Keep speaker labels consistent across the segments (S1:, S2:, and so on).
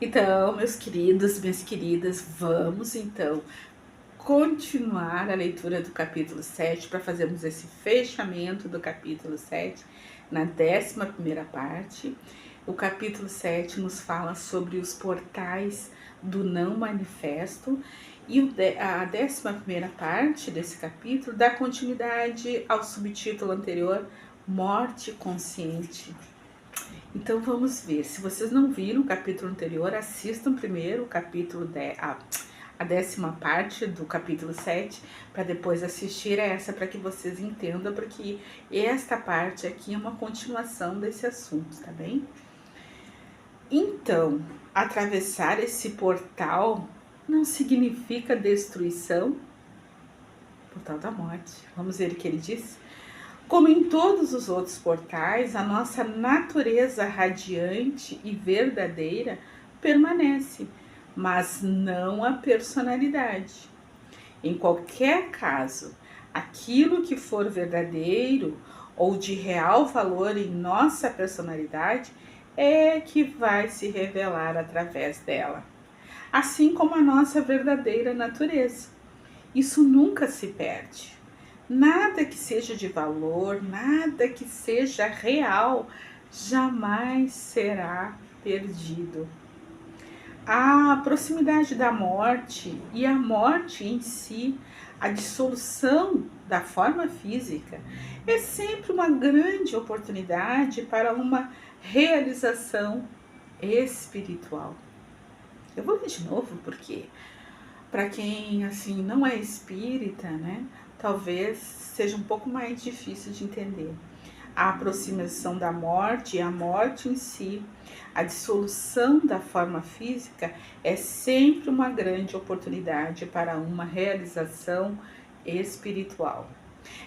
S1: Então, meus queridos, minhas queridas, vamos então continuar a leitura do capítulo 7 para fazermos esse fechamento do capítulo 7 na 11ª parte. O capítulo 7 nos fala sobre os portais do não manifesto e a 11ª parte desse capítulo dá continuidade ao subtítulo anterior, Morte Consciente. Então vamos ver, se vocês não viram o capítulo anterior, assistam primeiro o capítulo, a 10ª parte do capítulo 7, para depois assistir a essa, para que vocês entendam, porque esta parte aqui é uma continuação desse assunto, tá bem? Então, atravessar esse portal não significa destruição, portal da morte. Vamos ver o que ele diz? Como em todos os outros portais, a nossa natureza radiante e verdadeira permanece, mas não a personalidade. Em qualquer caso, aquilo que for verdadeiro ou de real valor em nossa personalidade é que vai se revelar através dela, assim como a nossa verdadeira natureza. Isso nunca se perde. Nada que seja de valor, nada que seja real, jamais será perdido. A proximidade da morte e a morte em si, a dissolução da forma física, é sempre uma grande oportunidade para uma realização espiritual. Eu vou ler de novo porque, para quem assim não é espírita, né, talvez seja um pouco mais difícil de entender. A aproximação da morte e a morte em si, a dissolução da forma física é sempre uma grande oportunidade para uma realização espiritual.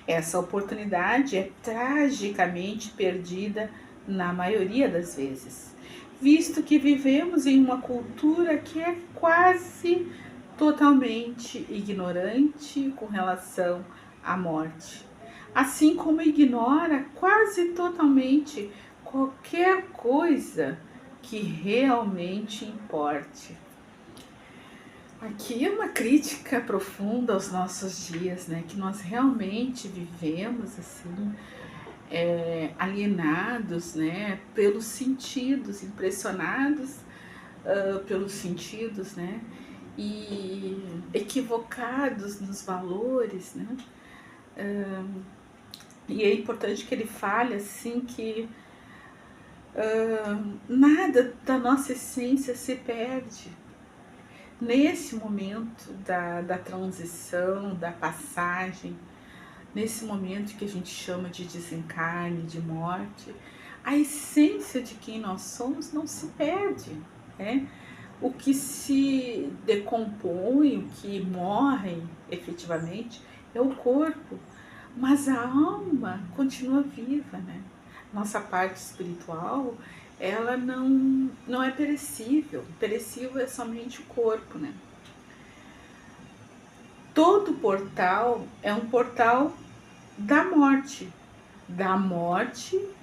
S1: Essa oportunidade é tragicamente perdida na maioria das vezes, visto que vivemos em uma cultura que é quase totalmente ignorante com relação à morte, assim como ignora quase totalmente qualquer coisa que realmente importe. Aqui é uma crítica profunda aos nossos dias, né? Que nós realmente vivemos assim, alienados, né? Pelos sentidos, impressionados pelos sentidos, né? E equivocados nos valores, né? E é importante que ele fale assim que nada da nossa essência se perde. Nesse momento da transição, da passagem, nesse momento que a gente chama de desencarne, de morte, a essência de quem nós somos não se perde, né? O que se decompõe, o que morre efetivamente é o corpo, mas a alma continua viva, né? Nossa parte espiritual, ela não é perecível. Perecível é somente o corpo, né? Todo portal é um portal da morte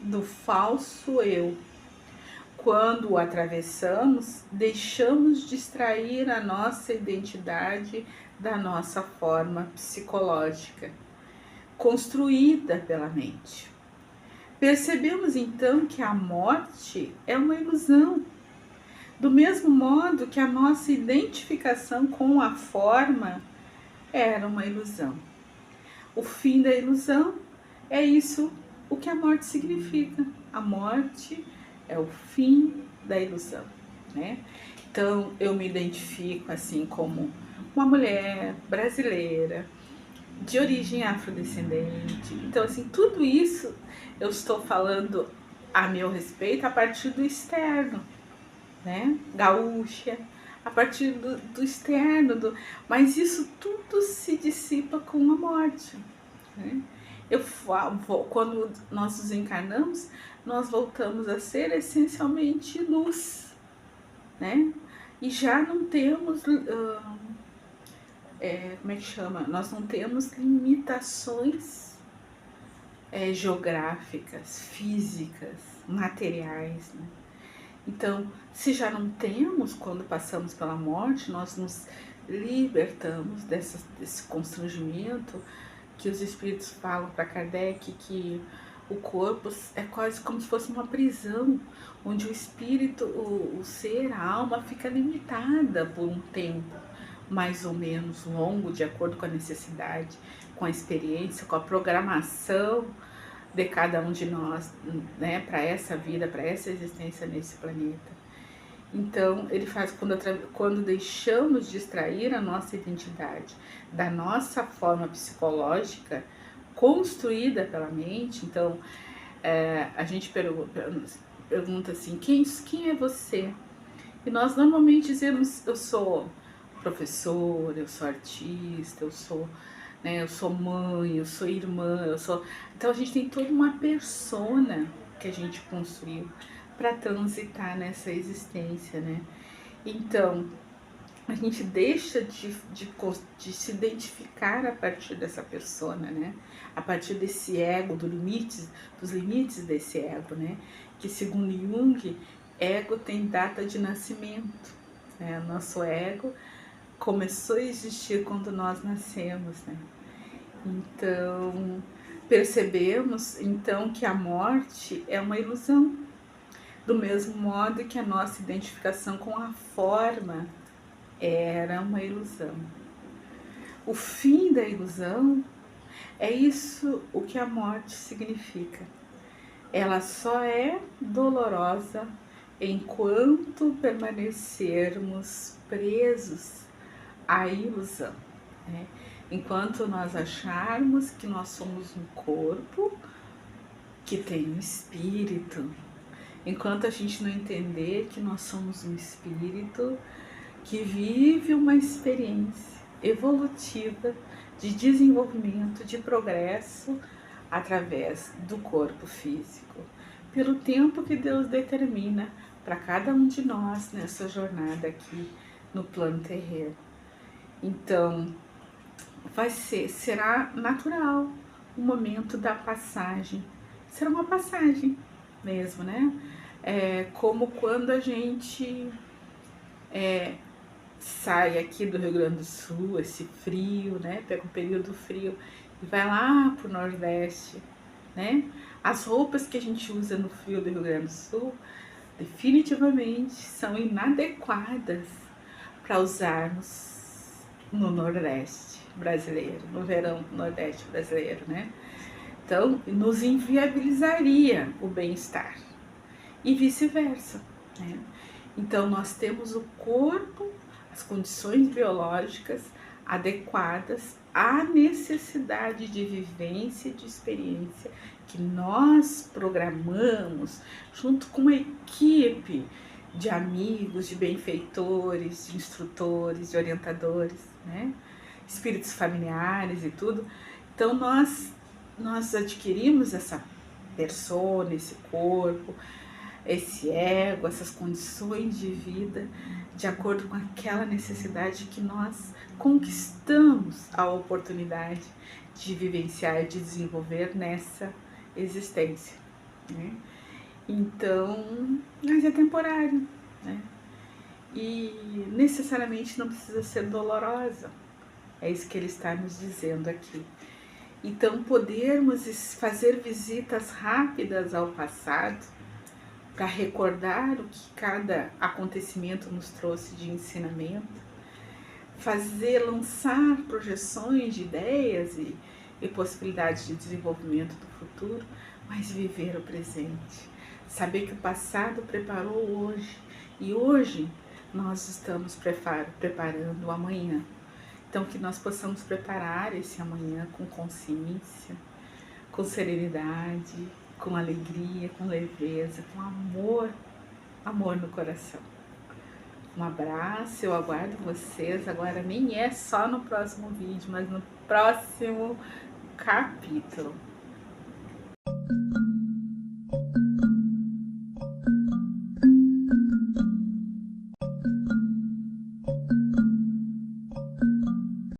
S1: do falso eu. Quando o atravessamos, deixamos de extrair a nossa identidade da nossa forma psicológica, construída pela mente. Percebemos então que a morte é uma ilusão, do mesmo modo que a nossa identificação com a forma era uma ilusão. O fim da ilusão é isso o que a morte significa. A morte é o fim da ilusão, né? Então eu me identifico assim como uma mulher brasileira, de origem afrodescendente. Então assim, tudo isso eu estou falando a meu respeito a partir do externo, né? Gaúcha, a partir do externo, mas isso tudo se dissipa com a morte, né? Quando nós nos encarnamos, nós voltamos a ser essencialmente luz, né? E já não temos, como é que chama? Nós não temos limitações geográficas, físicas, materiais, né? Então, se já não temos, quando passamos pela morte, nós nos libertamos desse constrangimento que os espíritos falam para Kardec, que o corpo é quase como se fosse uma prisão, onde o espírito, o ser, a alma fica limitada por um tempo mais ou menos longo, de acordo com a necessidade, com a experiência, com a programação de cada um de nós, né, para essa vida, para essa existência nesse planeta. Então, ele faz quando deixamos de extrair a nossa identidade da nossa forma psicológica construída pela mente. Então, a gente pergunta assim, quem é você? E nós normalmente dizemos, eu sou professor, eu sou artista, eu sou mãe, eu sou irmã, eu sou... Então a gente tem toda uma persona que a gente construiu para transitar nessa existência, né? Então, a gente deixa de se identificar a partir dessa persona, né? A partir desse ego, dos limites desse ego, né? Que segundo Jung, ego tem data de nascimento, né? O nosso ego começou a existir quando nós nascemos, né? Então, percebemos então que a morte é uma ilusão, do mesmo modo que a nossa identificação com a forma era uma ilusão. O fim da ilusão é isso o que a morte significa. Ela só é dolorosa enquanto permanecermos presos à ilusão, né? Enquanto nós acharmos que nós somos um corpo que tem um espírito, enquanto a gente não entender que nós somos um espírito que vive uma experiência evolutiva de desenvolvimento, de progresso através do corpo físico, pelo tempo que Deus determina para cada um de nós nessa jornada aqui no plano terreno. Então, será natural o momento da passagem. Será uma passagem mesmo, né? Como quando a gente sai aqui do Rio Grande do Sul, esse frio, né? Pega um período frio e vai lá pro Nordeste, né? As roupas que a gente usa no frio do Rio Grande do Sul definitivamente são inadequadas para usarmos no Nordeste brasileiro, no verão Nordeste brasileiro, né? Então, nos inviabilizaria o bem-estar e vice-versa, né? Então, nós temos o corpo, as condições biológicas adequadas à necessidade de vivência e de experiência que nós programamos junto com uma equipe de amigos, de benfeitores, de instrutores, de orientadores, né? Espíritos familiares e tudo. Então, nós adquirimos essa persona, esse corpo, esse ego, essas condições de vida, de acordo com aquela necessidade que nós conquistamos a oportunidade de vivenciar e de desenvolver nessa existência, né? Então, mas é temporário, né? E necessariamente não precisa ser dolorosa. É isso que ele está nos dizendo aqui. Então, podermos fazer visitas rápidas ao passado para recordar o que cada acontecimento nos trouxe de ensinamento, lançar projeções de ideias e possibilidades de desenvolvimento do futuro, mas viver o presente. Saber que o passado preparou hoje e hoje nós estamos preparando o amanhã. Então, que nós possamos preparar esse amanhã com consciência, com serenidade, com alegria, com leveza, com amor no coração. Um abraço, eu aguardo vocês. Agora nem é só no próximo vídeo, mas no próximo capítulo.